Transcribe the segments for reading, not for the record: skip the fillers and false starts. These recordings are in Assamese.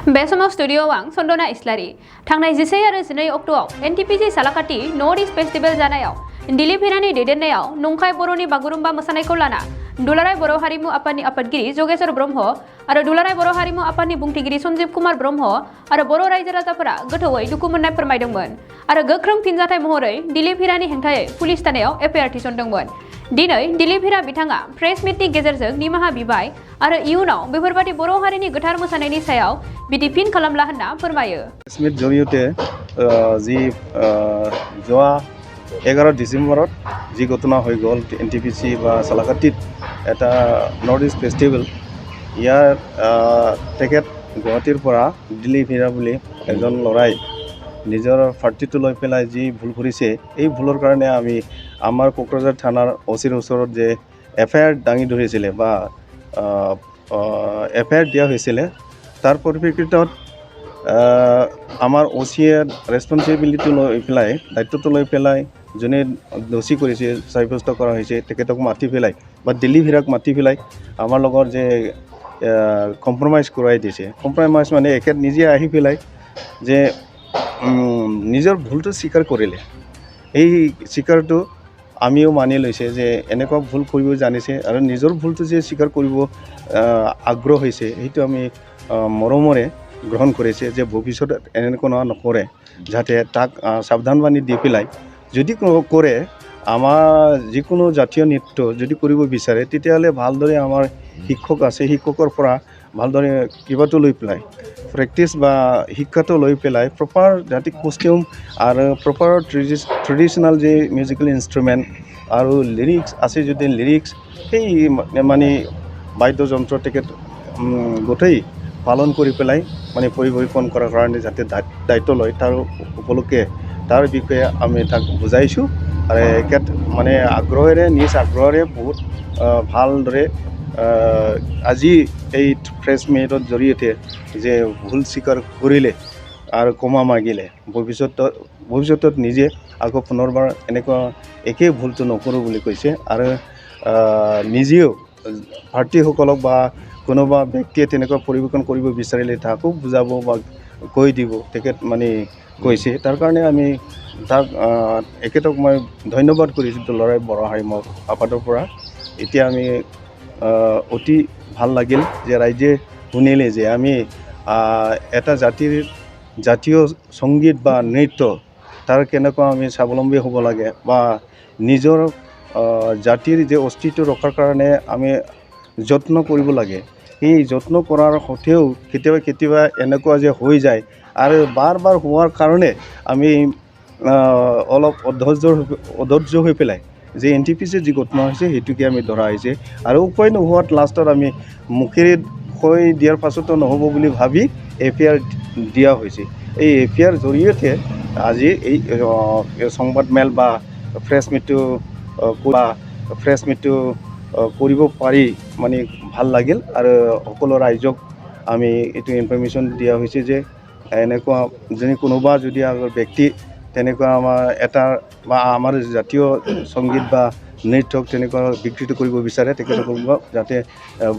बे समाव स्टुडियोआव आं सन्दना इस्लारि थांनाय 11 आरो 12 अक्ट'आव NTPC Salakati north east festival जानायाव दिलीप हिरानि दैदेननायाव नंखाय बर'नि बागुरुम्बा मोसानायखौ लाना दुलाराय बर' हारिमु आफादनि आफादगिरि जगेश्वर ब्रह्म आरो दुलाराय बर' हारिमु आफादनि बुंथिगिरि सन्जीब कुमार ब्रह्म आरो बर' रायजो राजाफोरा गोथौयै दुखु मोननाय फोरमायदोंमोन आरो गोख्रों फिनजाथाय महरै दिलीप हिरानि हेंथायै पुलिस थानायाव एफआइआर थिसनदोंमोन। दिनै दिलीप हिरा बिथाङा प्रेस मिटनि गेजेरजों निमाहा बिबाय आरो इयुनाव बेफोरबादि बर' हारिनि गोथार मोसानायनि सायाव बिदि फिन खालामला होनना फोरमायो। प्रेस मिट जरियते जी जोआ 11 डिसेम्बरत जी घटना হৈ গ'ল NTPC বা সালাকাটিত এটা নৰ্থ ইষ্ট ফেষ্টিভেল ইয়াৰ তেখেত গুৱাহাটীৰ পৰা দিলীপ হিৰা বুলি এজন ল'ৰাই নিজৰ পাৰ্টিটো লৈ পেলাই যি ভুল কৰিছে এই ভুলৰ কাৰণে আমি আমাৰ কোকৰাঝাৰ থানাৰ অচিৰ ওচৰত যে এফআইআৰ দাঙি ধৰিছিলে বা এফআইআৰ দিয়া হৈছিলে তাৰ পৰিপ্ৰেক্ষিতত আমাৰ অচিয়ে ৰেছপন্সিবিলিটি লৈ পেলাই দায়িত্বটো লৈ পেলাই যোনে দোষী কৰিছে সাব্যস্ত কৰা হৈছে তেখেতক মাতি পেলাই বা দিলীপ হিৰাক মাতি পেলাই আমাৰ লগৰ যে কম্প্ৰমাইজ কৰাই দিছে। কম্প্ৰমাইজ মানে এখেত নিজে আহি পেলাই যে নিজৰ ভুলটো স্বীকাৰ কৰিলে। এই স্বীকাৰটো আমিও মানি লৈছে যে এনেকুৱা ভুল কৰিব জানিছে আৰু নিজৰ ভুলটো যে স্বীকাৰ কৰিব আগ্ৰহ হৈছে সেইটো আমি মৰমৰে গ্ৰহণ কৰিছে যে ভৱিষ্যতে এনেকুৱা নকৰে যাতে তাক সাৱধানবাণী দি পেলাই যদি কৰে আমাৰ যিকোনো জাতীয় নৃত্য যদি কৰিব বিচাৰে তেতিয়াহ'লে ভালদৰে আমাৰ শিক্ষক আছে শিক্ষকৰ পৰা ভালদৰে কিবাটো লৈ পেলাই প্ৰেক্টিছ বা শিক্ষাটো লৈ পেলাই প্ৰপাৰ যাতে কষ্টিউম আৰু প্ৰপাৰ ট্ৰেডিশ্যনেল যে মিউজিকেল ইনষ্ট্ৰুমেণ্ট আৰু লিৰিক্স আছে যদি লিৰিক্স সেই মানে বাদ্যযন্ত্ৰ তেখেত গোটেই পালন কৰি পেলাই মানে পৰিৱেশন কৰাৰ কাৰণে যাতে দায়িত্ব লয় তাৰ উপলক্ষে তাৰ বিষয়ে আমি তাক বুজাইছোঁ আৰু এখেত মানে আগ্ৰহেৰে নিজ আগ্ৰহেৰে বহুত ভালদৰে আজি এই প্ৰেছ মিটৰ জৰিয়তে যে ভুল স্বীকাৰ কৰিলে আৰু ক্ষমা মাগিলে ভৱিষ্যতত নিজে আকৌ পুনৰবাৰ এনেকুৱা একেই ভুলটো নকৰোঁ বুলি কৈছে আৰু নিজেও প্ৰাৰ্থীসকলক বা কোনোবা ব্যক্তিয়ে তেনেকুৱা পৰিৱেশন কৰিব বিচাৰিলে তাকো বুজাব বা কৈ দিব তেখেত মানে কৈছে। তাৰ কাৰণে আমি তাক এখেতক মই ধন্যবাদ কৰিছোঁ দুলাৰায় বৰ হাৰিমু আফাদৰ পৰা। এতিয়া আমি অতি ভাল লাগিল যে ৰাইজে শুনিলে যে আমি এটা জাতীয় সংগীত বা নৃত্য তাৰ কেনেকুৱা আমি স্বাৱলম্বী হ'ব লাগে বা নিজৰ জাতিৰ যে অস্তিত্ব ৰখাৰ কাৰণে আমি যত্ন কৰিব লাগে। এই যত্ন কৰাৰ সত্ত্বেও কেতিয়াবা এনেকুৱা যে হৈ যায় আৰু বাৰ হোৱাৰ কাৰণে আমি অলপ অধৈৰ্য হৈ পেলাই যে NTPC যি ঘটনা হৈছে সেইটোকে আমি ধৰা হৈছে আৰু উপায় নোহোৱাত লাষ্টত আমি মুখেৰে কৈ দিয়াৰ পাছতো নহ'ব বুলি ভাবি এফআইআৰ দিয়া হৈছে। এই এফআইআৰ জৰিয়তে আজি এই সংবাদমেল বা প্ৰেছ মিটটো কৰিব পাৰি মানে ভাল লাগিল আৰু সকলো ৰাইজক আমি এইটো ইনফৰমেশ্যন দিয়া হৈছে যে এনেকুৱা যদি কোনোবা যদি আগৰ ব্যক্তি তেনেকুৱা আমাৰ জাতীয় সংগীত বা নৃত্যক তেনেকুৱা বিকৃত কৰিব বিচাৰে তেখেতসকলক যাতে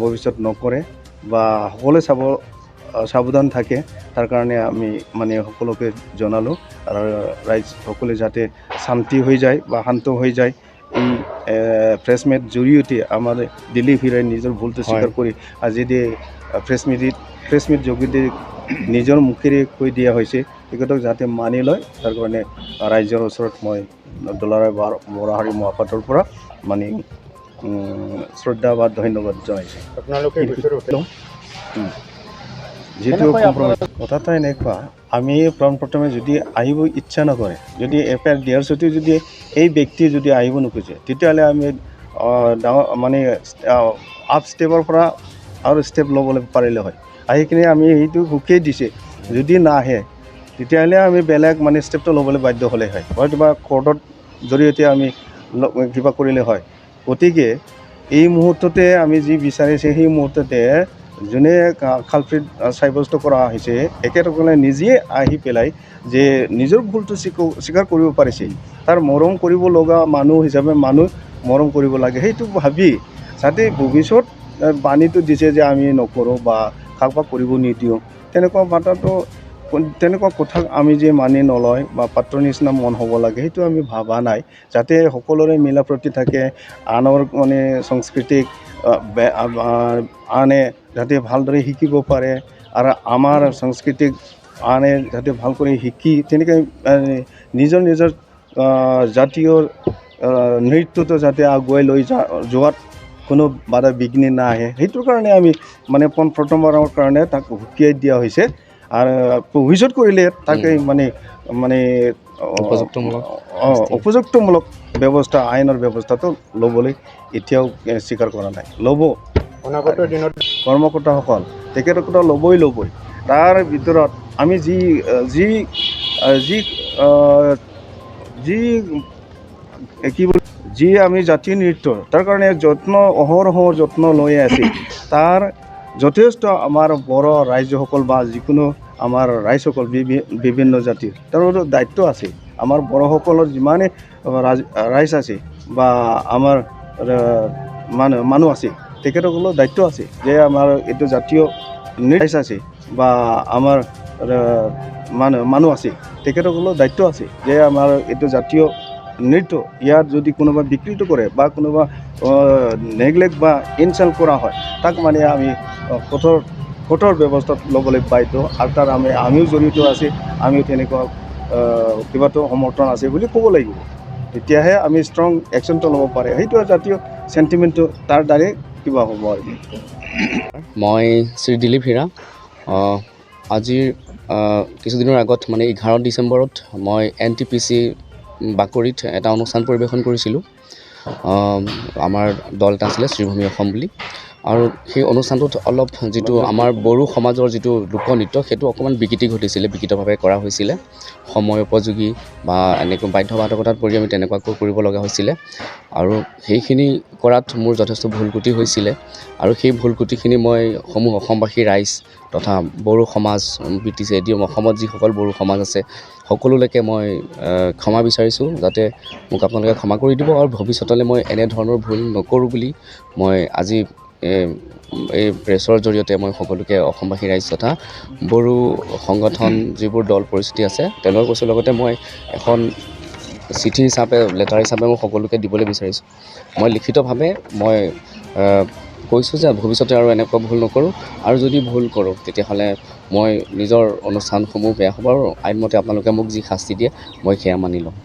ভৱিষ্যত নকৰে বা সকলোৱে সাৱধান থাকে তাৰ কাৰণে আমি মানে সকলোকে জনালোঁ আৰু ৰাইজ সকলোৱে যাতে শান্তি হৈ যায় বা শান্ত হৈ যায়। এই প্ৰেছ মিট জৰিয়তে আমাৰ দিলীপ হিৰাই নিজৰ ভুলটো স্বীকাৰ কৰি আজি প্ৰেছ মিট যোগেদি নিজৰ মুখেৰে কৈ দিয়া হৈছে তেখেতক যাতে মানি লয় তাৰ কাৰণে ৰাইজৰ ওচৰত মই দুলাৰায় বৰ হাৰিমু আফাদৰ পৰা মানে শ্ৰদ্ধা বা ধন্যবাদ জনাইছোঁ। যিটো কথাটা এনেকুৱা আমি প্ৰথমে যদি আহিব ইচ্ছা নকৰে যদি এফআইআৰ দিয়াৰ সত্ত্বেও যদি এই ব্যক্তি যদি আহিব নোখোজে তেতিয়াহ'লে আমি ডাঙৰ মানে আপ ষ্টেপৰ পৰা আৰু ষ্টেপ ল'বলৈ পাৰিলে হয়। আহি কিনে আমি সেইটো সুখেই দিছে যদি নাহে তেতিয়াহ'লে আমি বেলেগ মানে ষ্টেপটো ল'বলৈ বাধ্য হ'লে হয় বা কিবা কোৰ্টৰ জৰিয়তে আমি কিবা কৰিলে হয়। গতিকে এই মুহূৰ্ততে আমি যি বিচাৰিছে সেই মুহূৰ্ততে যোনে কালপ্ৰিট সাব্যস্ত কৰা হৈছে এখেতসকলে নিজে আহি পেলাই যে নিজৰ ভুলটো স্বীকাৰ কৰিব পাৰিছে তাৰ মৰম কৰিব লগা মানুহ হিচাপে মৰম কৰিব লাগে সেইটো ভাবি যাতে ভৱিষ্যত বাণীটো দিছে যে আমি নকৰোঁ বা কাকবা কৰিব নিদিওঁ তেনেকুৱা বাটাটো তেনেকুৱা কথা আমি যে মানি নলয় বা পাত্ৰৰ নিচিনা মন হ'ব লাগে সেইটো আমি ভাবা নাই যাতে সকলোৰে মিলা প্ৰীতি থাকে আনৰ মানে সংস্কৃতিক আনে যাতে ভালদৰে শিকিব পাৰে আৰু আমাৰ সংস্কৃতিক আনে যাতে ভাল কৰি শিকি তেনেকৈ নিজৰ নিজৰ জাতীয় নৃত্যটো যাতে আগুৱাই লৈ যোৱাত কোনো বাধা বিঘ্নি নাহে সেইটোৰ কাৰণে আমি মানে প্ৰথমবাৰৰ কাৰণে তাক সুকীয়াই দিয়া হৈছে আৰু ভৱিষ্যত কৰিলে তাকে মানে উপযুক্তমূলক ব্যৱস্থা আইনৰ ব্যৱস্থাটো ল'বলৈ এতিয়াও স্বীকাৰ কৰা নাই ল'ব অনাগত দিনত কৰ্মকৰ্তাসকল তেখেতসকলে ল'বই তাৰ ভিতৰত আমি যি আমি জাতীয় নৃত্য তাৰ কাৰণে অহৰহ যত্ন লৈ আছে তাৰ যথেষ্ট আমাৰ বড়ো ৰাইজসকল বা যিকোনো আমাৰ ৰাইজসকল বিভিন্ন জাতিৰ তাৰ দায়িত্ব আছে আমাৰ বড়োসকলৰ যিমানে ৰাইজ আছে বা আমাৰ মানুহ আছে তেখেতসকলৰ দায়িত্ব আছে যে আমাৰ এইটো জাতীয় নৃত্য আছে বা আমাৰ মানুহ আছে তেখেতসকলৰ দায়িত্ব আছে যে আমাৰ এইটো জাতীয় নৃত্য ইয়াত যদি কোনোবা বিকৃত কৰে বা কোনোবা নেগলেক্ট বা ইনচাল্ট কৰা হয় তাক মানে আমি কঠোৰ ব্যৱস্থা ল'বলৈ বাধ্য আৰু তাৰ আমিও জড়িত আছে আমিও তেনেকুৱা কিবাটো সমৰ্থন আছে বুলি ক'ব লাগিব তেতিয়াহে আমি ষ্ট্ৰং একশ্যনটো ল'ব পাৰে সেইটো জাতীয় চেণ্টিমেণ্টটো তাৰ দ্বাৰাই কিবা হ'ব আৰু মই শ্ৰী দিলীপ হীৰা আজিৰ কিছুদিনৰ আগত মানে 11 ডিচেম্বৰত মই NTPC বাকৰিত এটা অনুষ্ঠান পৰিৱেশন কৰিছিলোঁ আমাৰ দল এটা আছিলে শ্ৰীভূমি অসম বুলি আৰু সেই অনুষ্ঠানটোত অলপ যিটো আমাৰ বড়ো সমাজৰ যিটো লোকনৃত্য সেইটো অকণমান বিকৃতভাৱে কৰা হৈছিলে সময় উপযোগী বা এনেকৈ বাধ্যবাধকতাত পৰি আমি তেনেকুৱাকৈ কৰিব লগা হৈছিলে আৰু সেইখিনি কৰাত মোৰ যথেষ্ট ভুল ক্ৰুটি হৈছিলে আৰু সেই ভুল ক্ৰুটিখিনি মই অসমবাসী ৰাইজ তথা বড়ো সমাজ BTC অসমত যিসকল বড়ো সমাজ আছে সকলোলৈকে মই ক্ষমা বিচাৰিছোঁ যাতে মোক আপোনালোকে ক্ষমা কৰি দিব আৰু ভৱিষ্যতলৈ মই এনেধৰণৰ ভুল নকৰোঁ বুলি মই আজি এই প্ৰেছৰ জৰিয়তে মই সকলোকে অসমবাসী ৰাইজ তথা বড়ো সংগঠন যিবোৰ দল পৰিস্থিতি আছে তেওঁলোকৰ কৈছোঁ লগতে মই এখন চিঠি হিচাপে লেটাৰ হিচাপে মই সকলোকে দিবলৈ বিচাৰিছোঁ মই লিখিতভাৱে মই কৈছোঁ যে ভৱিষ্যতে আৰু এনেকুৱা ভুল নকৰোঁ আৰু যদি ভুল কৰোঁ তেতিয়াহ'লে মই নিজৰ অনুষ্ঠানসমূহ বেয়া হ'ব আৰু আইনমতে আপোনালোকে মোক যি শাস্তি দিয়ে মই সেয়া মানি ল'ম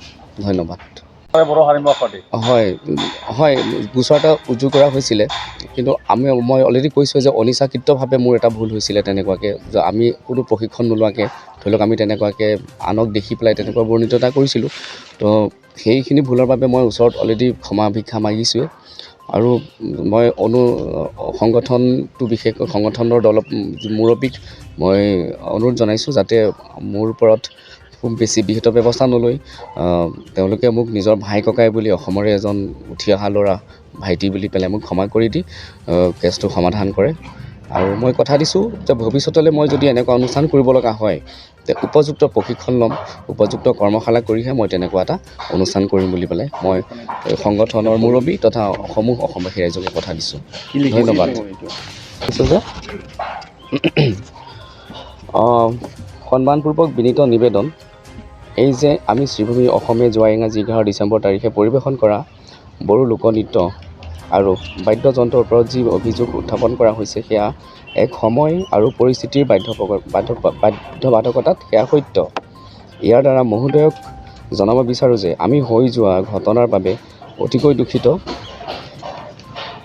ধন্যবাদ হয় গোচৰ এটা উজু কৰা হৈছিলে কিন্তু মই অলৰেডি কৈছোঁ যে অনিচ্ছাকৃতভাৱে মোৰ এটা ভুল হৈছিলে তেনেকুৱাকৈ যে আমি কোনো প্ৰশিক্ষণ নোলোৱাকৈ ধৰি লওক আমি তেনেকুৱাকৈ আনক দেখি পেলাই তেনেকুৱা বৰ্ণিত এটা কৰিছিলোঁ তো সেইখিনি ভুলৰ বাবে মই ওচৰত অলৰেডি ক্ষমা ভিক্ষা মাগিছোঁৱে আৰু মই সংগঠনটো বিশেষকৈ সংগঠনৰ মুৰব্বীক মই অনুৰোধ জনাইছোঁ যাতে মোৰ ওপৰত খুব বেছি বিহিত ব্যৱস্থা নলৈ তেওঁলোকে মোক নিজৰ ভাই ককাই বুলি অসমৰে এজন উঠি অহা ল'ৰা ভাইটি বুলি পেলাই মোক ক্ষমা কৰি দি কেছটো সমাধান কৰে আৰু মই কথা দিছোঁ যে ভৱিষ্যতলৈ মই যদি এনেকুৱা অনুষ্ঠান কৰিব লগা হয় তে উপযুক্ত প্ৰশিক্ষণ ল'ম উপযুক্ত কৰ্মশালা কৰিহে মই তেনেকুৱা এটা অনুষ্ঠান কৰিম বুলি পেলাই মই সংগঠনৰ মুৰব্বী তথা অসমবাসী ৰাইজকে কথা দিছোঁ ধন্যবাদ দিছোঁ যে সন্মানপূৰ্বক বিনীত নিবেদন এই যে আমি শ্ৰীভূমি অসমে যোৱা ইংৰাজী 11 ডিচেম্বৰ তাৰিখে পৰিৱেশন কৰা বড়ো লোকনৃত্য আৰু বাদ্যযন্ত্ৰৰ ওপৰত যি অভিযোগ উত্থাপন কৰা হৈছে সেয়া এক সময় আৰু পৰিস্থিতিৰ বাধ্যবাধকতাত সেয়া সত্য ইয়াৰ দ্বাৰা মহোদয়ক জনাব বিচাৰোঁ যে আমি হৈ যোৱা ঘটনাৰ বাবে অতিকৈ দুখিত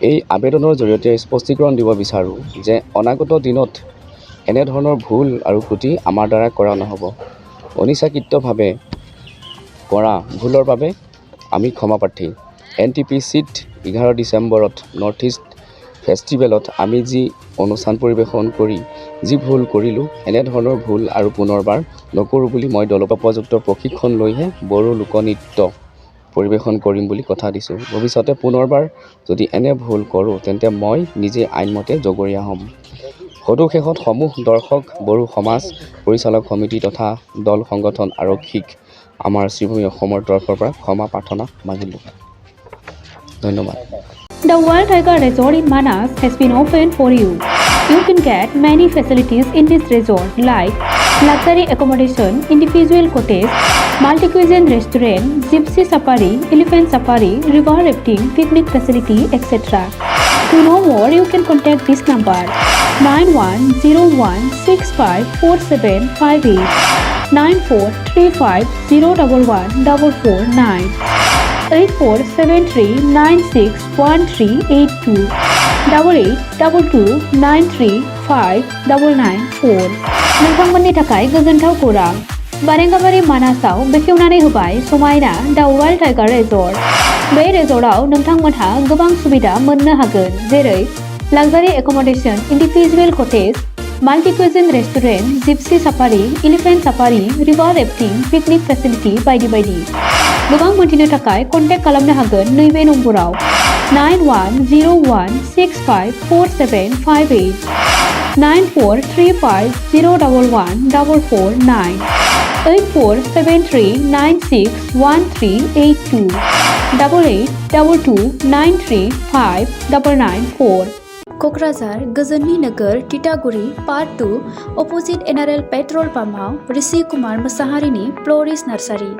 এই আবেদনৰ জৰিয়তে স্পষ্টীকৰণ দিব বিচাৰোঁ যে অনাগত দিনত এনেধৰণৰ ভুল আৰু ত্ৰুটি আমাৰ দ্বাৰা কৰা নহ'ব অনিচ্ছাকৃতভাৱে কৰা ভুলৰ বাবে আমি ক্ষমাপ্ৰাৰ্থী NTPCত 11 ডিচেম্বৰত নৰ্থ ইষ্ট ফেষ্টিভেলত আমি যি অনুষ্ঠান পৰিৱেশন কৰি যি ভুল কৰিলোঁ এনেধৰণৰ ভুল আৰু পুনৰবাৰ নকৰোঁ বুলি মই দলৰ উপযুক্ত প্ৰশিক্ষণ লৈহে বড়ো লোকনৃত্য পৰিৱেশন কৰিম বুলি কথা দিছোঁ ভৱিষ্যতে পুনৰবাৰ যদি এনে ভুল কৰোঁ তেন্তে মই নিজে আইনমতে জগৰীয়া হ'ম সদুশেষত সমূহ দৰ্শক বড়ো সমাজ পৰিচালক সমিতি তথা দল সংগঠন আৰক্ষীক আমাৰ শ্ৰীভূমি অসমৰ তৰফৰ পৰা ক্ষমা প্ৰাৰ্থনা মাগিলোঁ ধন্যবাদ The World Tiger Resort in Manas has been opened for you. You can get many facilities in this resort like luxury accommodation, individual cottage, multi-cuisine restaurant, gypsy safari, elephant safari, river rafting, picnic facility, etc. To know more, you can contact this number 9101654758 9435011449 8473961382 8822935994 नोंथांमोननि थाखाय गोजोनथाव खौरां बारेंगाबारि मानासाव बेखेवनानै होबाय समायना दा वाइल्ड टाइगार रिजर्ट बे रिजर्टआव नोंथांमोनहा गोबां सुबिदा मोननो हागोन जेरै luxury accommodation, individual cottage, multi-cuisine restaurant, gypsy safari, elephant safari, river rafting, picnic facility बायदि बायदि गोबां मोनथिनो थाखाय कन्टेक्ट खालामनो हागोन नैबे नम्बराव 9101654758 9435011449 8473961382 8822935994 क'क्राझार गोजोननि नोगोर तितागुरि part 2 opposite NRL petrol पाम्पआव Rishi Kumar मोसाहारिनि फ्ल'रिस्ट nursery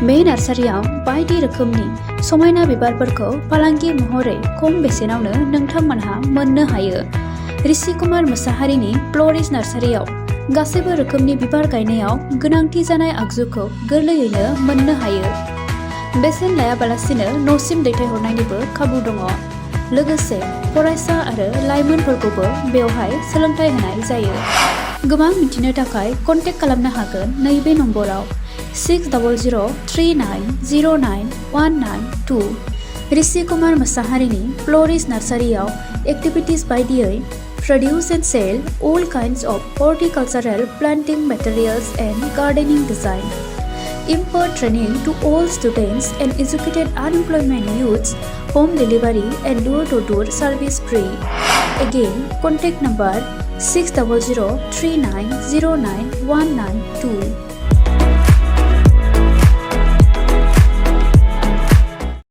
बे नार्सारियाव बायदि रोखोमनि समायना बिबारफोरखौ फालांगि महरै खम बेसेनावनो नोंथांमोनहा मोननो हायो ऋषि कुमार मोसाहारिनि फ्ल'रिस्ट नार्सारियाव गासैबो रोखोमनि बिबार गायनायाव गोनांथि जानाय आगजुखौ गोरलैयैनो मोननो हायो बेसेन लायाबालासिनो न'सिम दैथायहरनायनिबो खाबु दङ लोगोसे फरायसा आरो लाइमोनफोरखौबो बेवहाय सोलोंथाइ होनाय जायो गोबां मिथिनो थाखाय कन्टेक्ट खालामनो हागोन नैबे नम्बराव 6003909192 ऋषि कुमार मोसाहारिनि फ्ल'रिस्ट नार्सारियाव एक्टिभिटिज बायदियै produce and sell all kinds of horticultural planting materials and gardening design. Impart training to all students and educated unemployment youths, home delivery and door-to-door service free. Again, contact number 6003909192